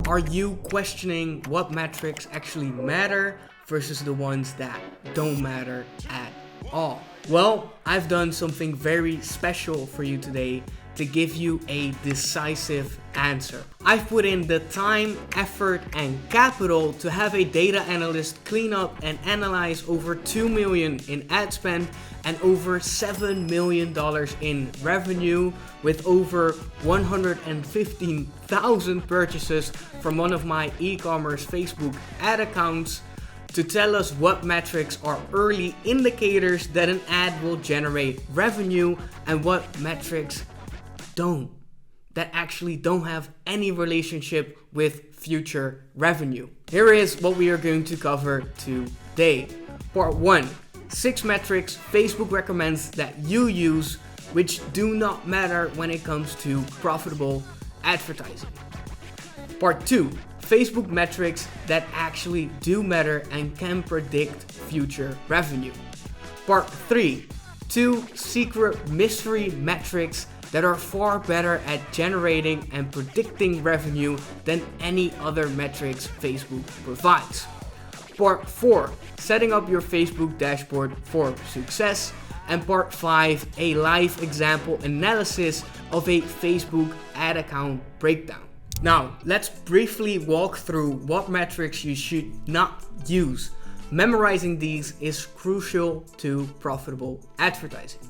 Are you questioning what metrics actually matter versus the ones that don't matter at all? Well, I've done something very special for you today to give you a decisive answer. I've put in the time, effort, and capital to have a data analyst clean up and analyze over 2 million in ad spend and over $7 million in revenue with over 115,000 purchases from one of my e-commerce Facebook ad accounts to tell us what metrics are early indicators that an ad will generate revenue and what metrics that actually don't have any relationship with future revenue. Here is what we are going to cover today. Part 1. 6 metrics Facebook recommends that you use which do not matter when it comes to profitable advertising. Part 2. Facebook metrics that actually do matter and can predict future revenue. Part 3. 2 secret mystery metrics that are far better at generating and predicting revenue than any other metrics Facebook provides. Part 4, setting up your Facebook dashboard for success. And part 5, a live example analysis of a Facebook ad account breakdown. Now, let's briefly walk through what metrics you should not use. Memorizing these is crucial to profitable advertising.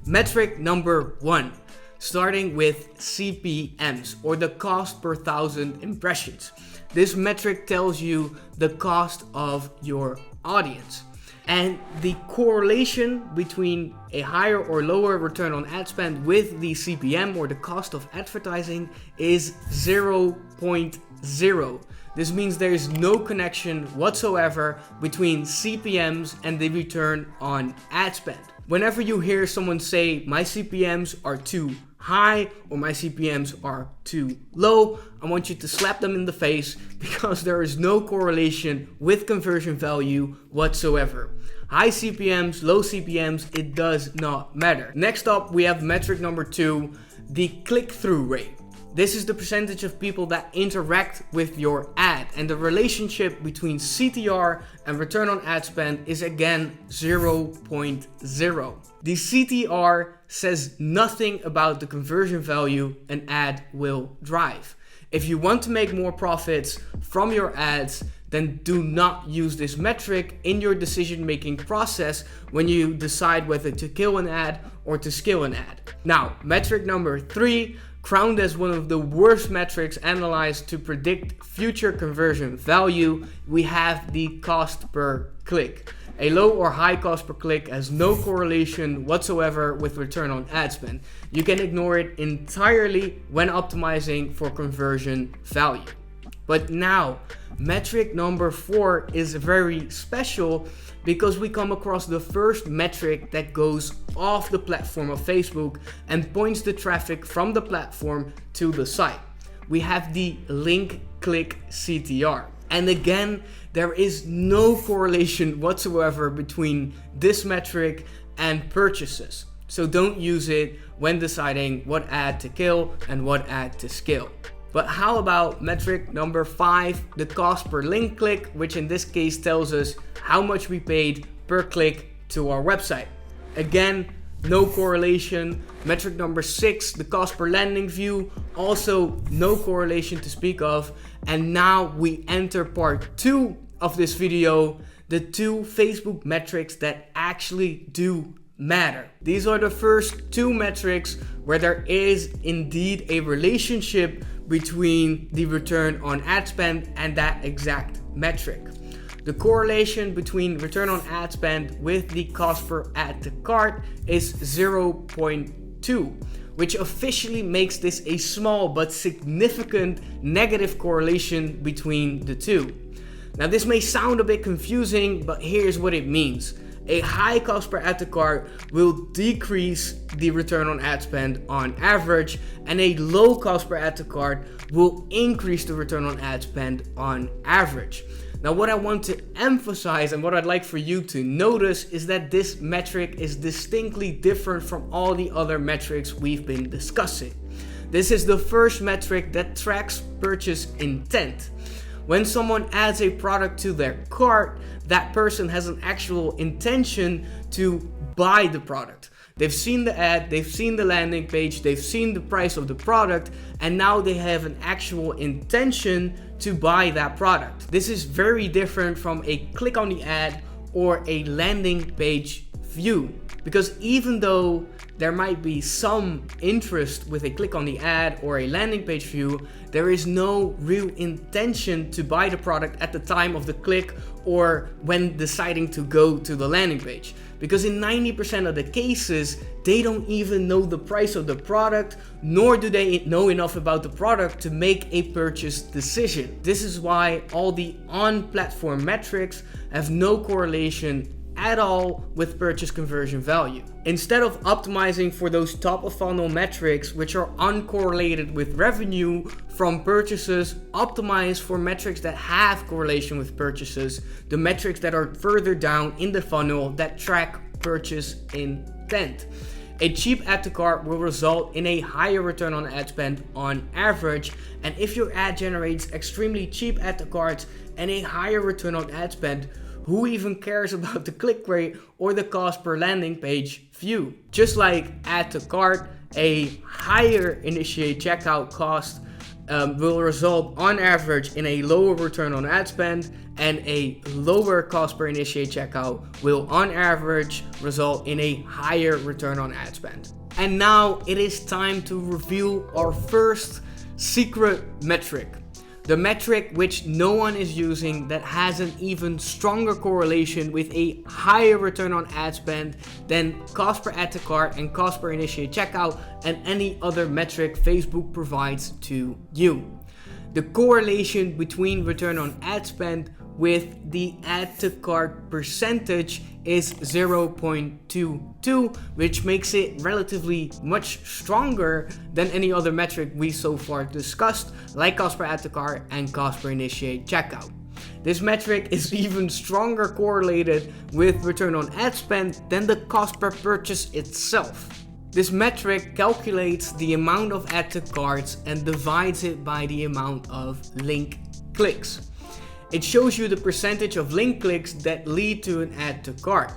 Metric number 1. Starting with CPMs, or the cost per thousand impressions. This metric tells you the cost of your audience. And the correlation between a higher or lower return on ad spend with the CPM, or the cost of advertising, is 0.0. This means there is no connection whatsoever between CPMs and the return on ad spend. Whenever you hear someone say, my CPMs are too high or my CPMs are too low, I want you to slap them in the face, because there is no correlation with conversion value whatsoever. High CPMs, low CPMs, it does not matter. Next up, we have metric number 2, the click-through rate. This is the percentage of people that interact with your ad, and the relationship between CTR and return on ad spend is again 0.0. The CTR says nothing about the conversion value an ad will drive. If you want to make more profits from your ads, then do not use this metric in your decision-making process when you decide whether to kill an ad or to scale an ad. Now, metric number 3, crowned as one of the worst metrics analyzed to predict future conversion value, we have the cost per click. A low or high cost per click has no correlation whatsoever with return on ad spend. You can ignore it entirely when optimizing for conversion value. But now, metric number 4 is very special because we come across the first metric that goes off the platform of Facebook and points the traffic from the platform to the site. We have the link click CTR. And again, there is no correlation whatsoever between this metric and purchases. So don't use it when deciding what ad to kill and what ad to scale. But how about metric number 5, the cost per link click, which in this case tells us how much we paid per click to our website. Again, no correlation. Metric number 6, the cost per landing view, also no correlation to speak of. And now we enter part 2 of this video, the 2 Facebook metrics that actually do matter. These are the first 2 metrics where there is indeed a relationship between the return on ad spend and that exact metric. The correlation between return on ad spend with the cost per add to cart is 0.2, which officially makes this a small but significant negative correlation between the two. Now this may sound a bit confusing, but here's what it means. A high cost per add to cart will decrease the return on ad spend on average, and a low cost per add to cart will increase the return on ad spend on average. Now what I want to emphasize and what I'd like for you to notice is that this metric is distinctly different from all the other metrics we've been discussing. This is the first metric that tracks purchase intent. When someone adds a product to their cart, that person has an actual intention to buy the product. They've seen the ad, they've seen the landing page, they've seen the price of the product, and now they have an actual intention to buy that product. This is very different from a click on the ad or a landing page view, because even though there might be some interest with a click on the ad or a landing page view, there is no real intention to buy the product at the time of the click or when deciding to go to the landing page. Because in 90% of the cases, they don't even know the price of the product, nor do they know enough about the product to make a purchase decision. This is why all the on-platform metrics have no correlation at all with purchase conversion value. Instead of optimizing for those top of funnel metrics, which are uncorrelated with revenue from purchases, optimize for metrics that have correlation with purchases, the metrics that are further down in the funnel that track purchase intent. A cheap add to cart will result in a higher return on ad spend on average, and if your ad generates extremely cheap add to carts and a higher return on ad spend, who even cares about the click rate or the cost per landing page view? Just like add to cart, a higher initiate checkout cost will result on average in a lower return on ad spend, and a lower cost per initiate checkout will on average result in a higher return on ad spend. And now it is time to reveal our first secret metric. The metric which no one is using, that has an even stronger correlation with a higher return on ad spend than cost per add to cart and cost per initiate checkout and any other metric Facebook provides to you. The correlation between return on ad spend with the add to cart percentage is 0.22, which makes it relatively much stronger than any other metric we so far discussed, like cost per add to cart and cost per initiate checkout. This metric is even stronger correlated with return on ad spend than the cost per purchase itself. This metric calculates the amount of add to carts and divides it by the amount of link clicks. It shows you the percentage of link clicks that lead to an add to cart.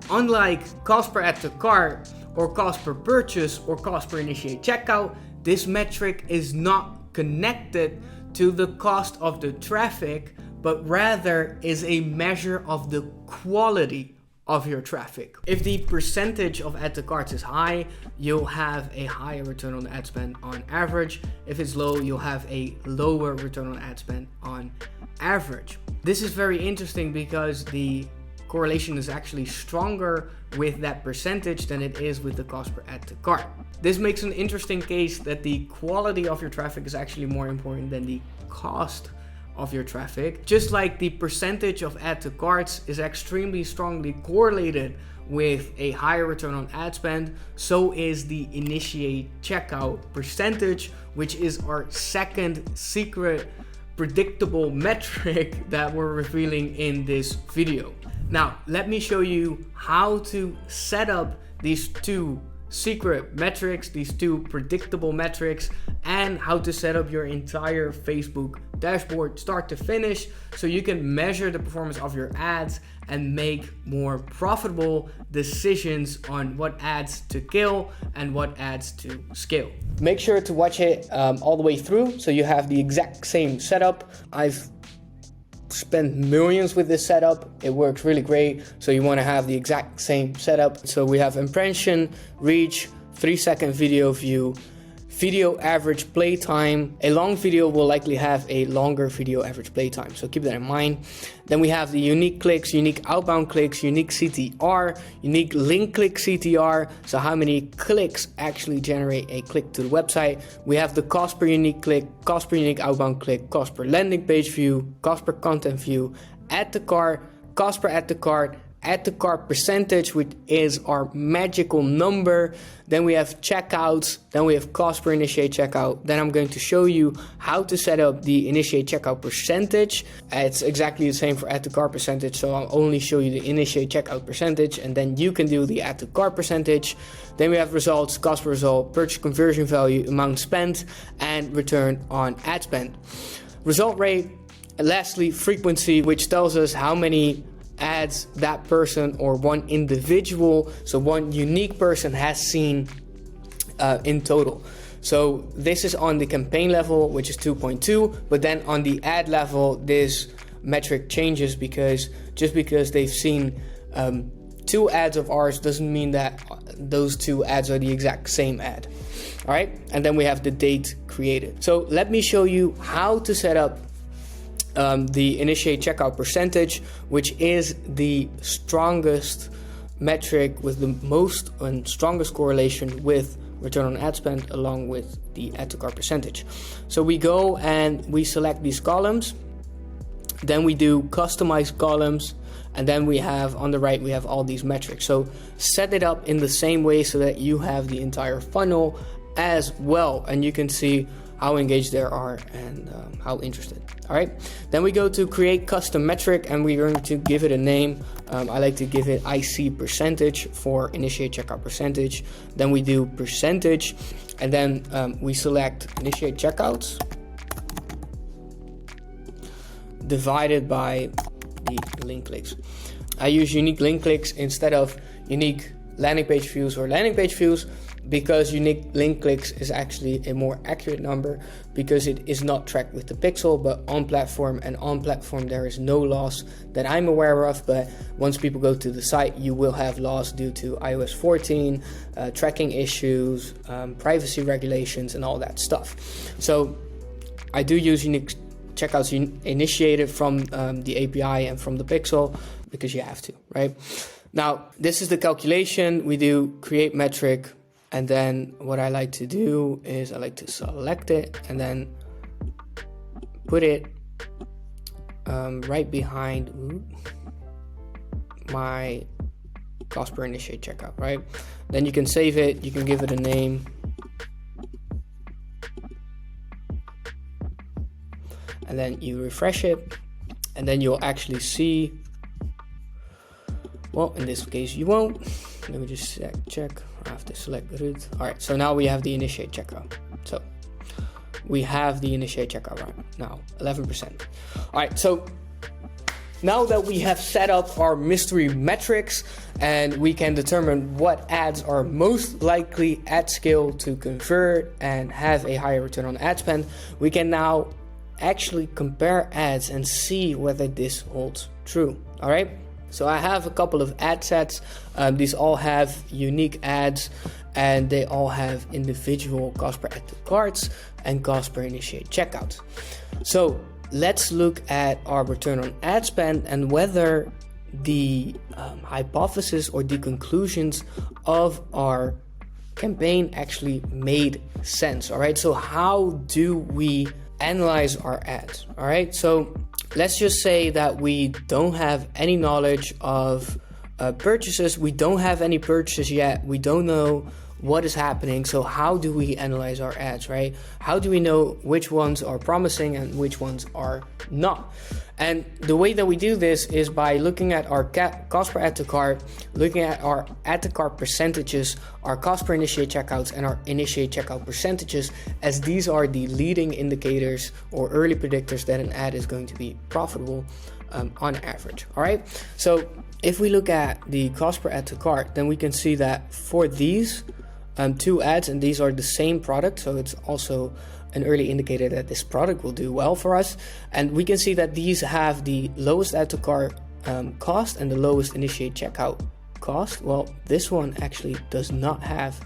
Unlike cost per add to cart or cost per purchase or cost per initiate checkout, this metric is not connected to the cost of the traffic, but rather is a measure of the quality of your traffic. If the percentage of add to carts is high, you'll have a higher return on ad spend on average. If it's low, you'll have a lower return on ad spend on average. This is very interesting because the correlation is actually stronger with that percentage than it is with the cost per add to cart. This makes an interesting case that the quality of your traffic is actually more important than the cost of your traffic. Just like the percentage of add to carts is extremely strongly correlated with a higher return on ad spend, so is the initiate checkout percentage, which is our second secret predictable metric that we're revealing in this video. Now, let me show you how to set up these two secret metrics, these two predictable metrics, and how to set up your entire Facebook dashboard start to finish so you can measure the performance of your ads and make more profitable decisions on what ads to kill and what ads to scale. Make sure to watch it all the way through so you have the exact same setup. I've spent millions with this setup. It works really great, so you want to have the exact same setup. So we have impression, reach, 3-second video view, video average playtime. A long video will likely have a longer video average playtime, so keep that in mind. Then we have the unique clicks, unique outbound clicks, unique CTR, unique link click CTR, so how many clicks actually generate a click to the website. We have the cost per unique click, cost per unique outbound click, cost per landing page view, cost per content view, add to cart, cost per add to cart, add to cart percentage, which is our magical number. Then we have checkouts. Then we have cost per initiate checkout. Then I'm going to show you how to set up the initiate checkout percentage. It's exactly the same for add to cart percentage. So I'll only show you the initiate checkout percentage, and then you can do the add to cart percentage. Then we have results, cost per result, purchase conversion value, amount spent, and return on ad spend. Result rate, and lastly, frequency, which tells us how many ads that person or one individual, so one unique person, has seen in total. So this is on the campaign level, which is 2.2, but then on the ad level, this metric changes because just because they've seen 2 ads of ours doesn't mean that those 2 ads are the exact same ad. All right, and then we have the date created. So let me show you how to set up the initiate checkout percentage, which is the strongest metric with the most and strongest correlation with return on ad spend, along with the add to cart percentage. So we go and we select these columns, then we do customize columns, and then we have on the right, we have all these metrics. So set it up in the same way so that you have the entire funnel as well, and you can see how engaged they are and how interested. All right, then we go to create custom metric, and we're going to give it a name. I like to give it IC percentage for initiate checkout percentage. Then we do percentage, and then we select initiate checkouts divided by the link clicks. I use unique link clicks instead of unique landing page views or landing page views, because unique link clicks is actually a more accurate number because it is not tracked with the pixel but on platform, and on platform there is no loss that I'm aware of, but once people go to the site you will have loss due to iOS 14, tracking issues, privacy regulations and all that stuff. So I do use unique checkouts initiated from the API and from the pixel because you have to, right? Now this is the calculation. We do create metric, and then what I like to do is I like to select it and then put it right behind my cost per initiate checkout, right? Then you can save it, you can give it a name, and then you refresh it, and then you'll actually see, well, in this case you won't. Let me just check. I have to select the route. All right, so now we have the initiate checkout. So we have the initiate checkout right now, 11%. All right, so now that we have set up our mystery metrics and we can determine what ads are most likely at scale to convert and have a higher return on ad spend, we can now actually compare ads and see whether this holds true. All right. So I have a couple of ad sets. These all have unique ads, and they all have individual cost per add to carts and cost per initiate checkouts. So let's look at our return on ad spend and whether the hypothesis or the conclusions of our campaign actually made sense. All right. So how do we analyze our ads? All right. So let's just say that we don't have any knowledge of purchases. We don't have any purchases yet. We don't know what is happening. So how do we analyze our ads, right? How do we know which ones are promising and which ones are not? And the way that we do this is by looking at our cost per add to cart, looking at our add to cart percentages, our cost per initiate checkouts, and our initiate checkout percentages, as these are the leading indicators or early predictors that an ad is going to be profitable on average. All right. So if we look at the cost per add to cart, then we can see that for these 2 ads, and these are the same product, so it's also an early indicator that this product will do well for us. And we can see that these have the lowest add to cart cost and the lowest initiate checkout cost. Well, this one actually does not have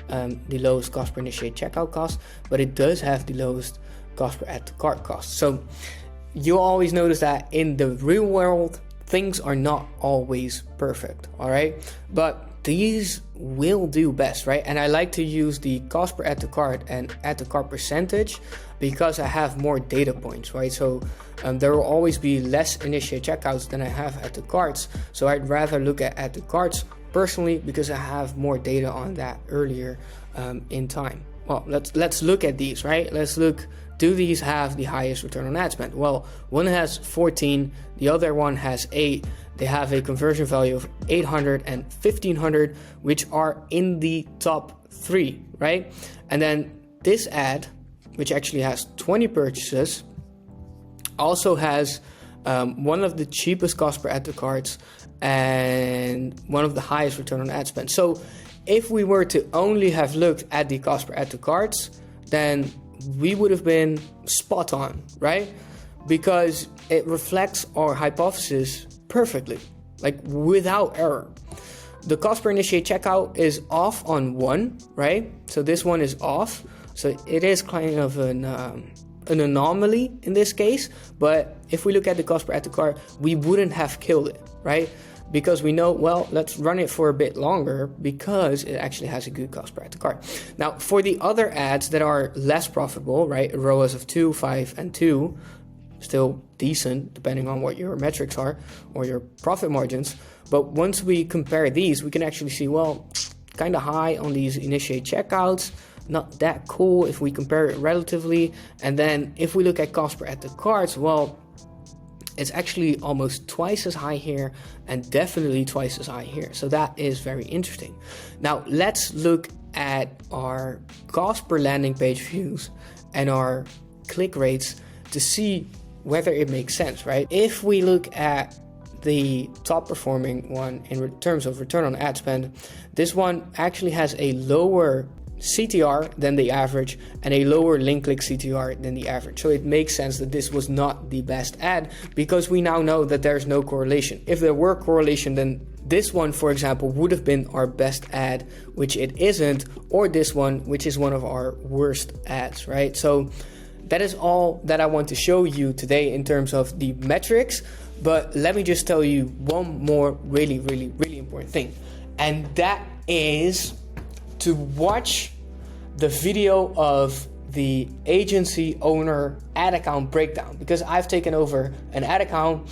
the lowest cost per initiate checkout cost, but it does have the lowest cost per add to cart cost. So you'll always notice that in the real world, things are not always perfect, all right? But these will do best, right? And I like to use the cost per add to cart and add to cart percentage because I have more data points, right? So there will always be less initiate checkouts than I have add to carts. So I'd rather look at add to carts personally because I have more data on that earlier in time. Well, let's look at these, right? Let's look. Do these have the highest return on ad spend? Well, one has 14, the other one has 8. They have a conversion value of 800 and 1500, which are in the top 3, right? And then this ad, which actually has 20 purchases, also has one of the cheapest cost per add to carts and one of the highest return on ad spend. So if we were to only have looked at the cost per add to carts, then we would have been spot on, right? Because it reflects our hypothesis perfectly, like without error. The cost per initiate checkout is off on 1, right? So this one is off. So it is kind of an anomaly in this case. But if we look at the cost per add to cart, we wouldn't have killed it, right? Because we know, well, let's run it for a bit longer because it actually has a good cost per add to cart. Now, for the other ads that are less profitable, right, ROAS of 2, 5, and 2, still decent depending on what your metrics are or your profit margins. But once we compare these, we can actually see, well, kind of high on these initiate checkouts, not that cool if we compare it relatively. And then if we look at cost per add to carts, well, it's actually almost twice as high here and definitely twice as high here. So that is very interesting. Now let's look at our cost per landing page views and our click rates to see whether it makes sense, right? If we look at the top performing one in terms of return on ad spend, this one actually has a lower CTR than the average and a lower link click CTR than the average. So it makes sense that this was not the best ad because we now know that there's no correlation. If there were correlation, then this one, for example, would have been our best ad, which it isn't, or this one, which is one of our worst ads, right? So that is all that I want to show you today in terms of the metrics. But let me just tell you one more really important thing. And that is to watch the video of the agency owner ad account breakdown, because I've taken over an ad account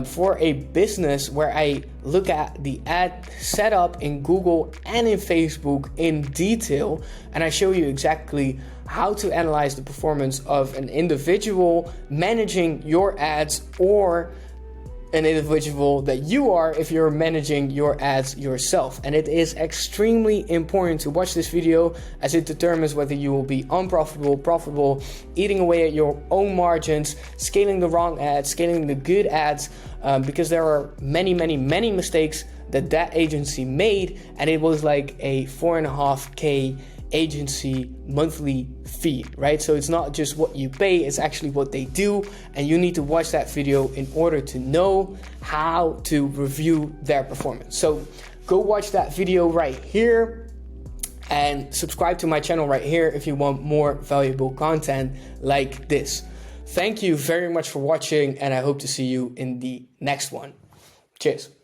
for a business where I look at the ad setup in Google and in Facebook in detail, and I show you exactly how to analyze the performance of an individual managing your ads or an individual that you are if you're managing your ads yourself. And it is extremely important to watch this video as it determines whether you will be unprofitable, profitable, eating away at your own margins, scaling the wrong ads, scaling the good ads, because there are many mistakes that agency made, and it was like a 4.5K agency monthly fee, right? So it's not just what you pay, it's actually what they do, and you need to watch that video in order to know how to review their performance. So go watch that video right here and subscribe to my channel right here if you want more valuable content like this. Thank you very much for watching, and I hope to see you in the next one. Cheers.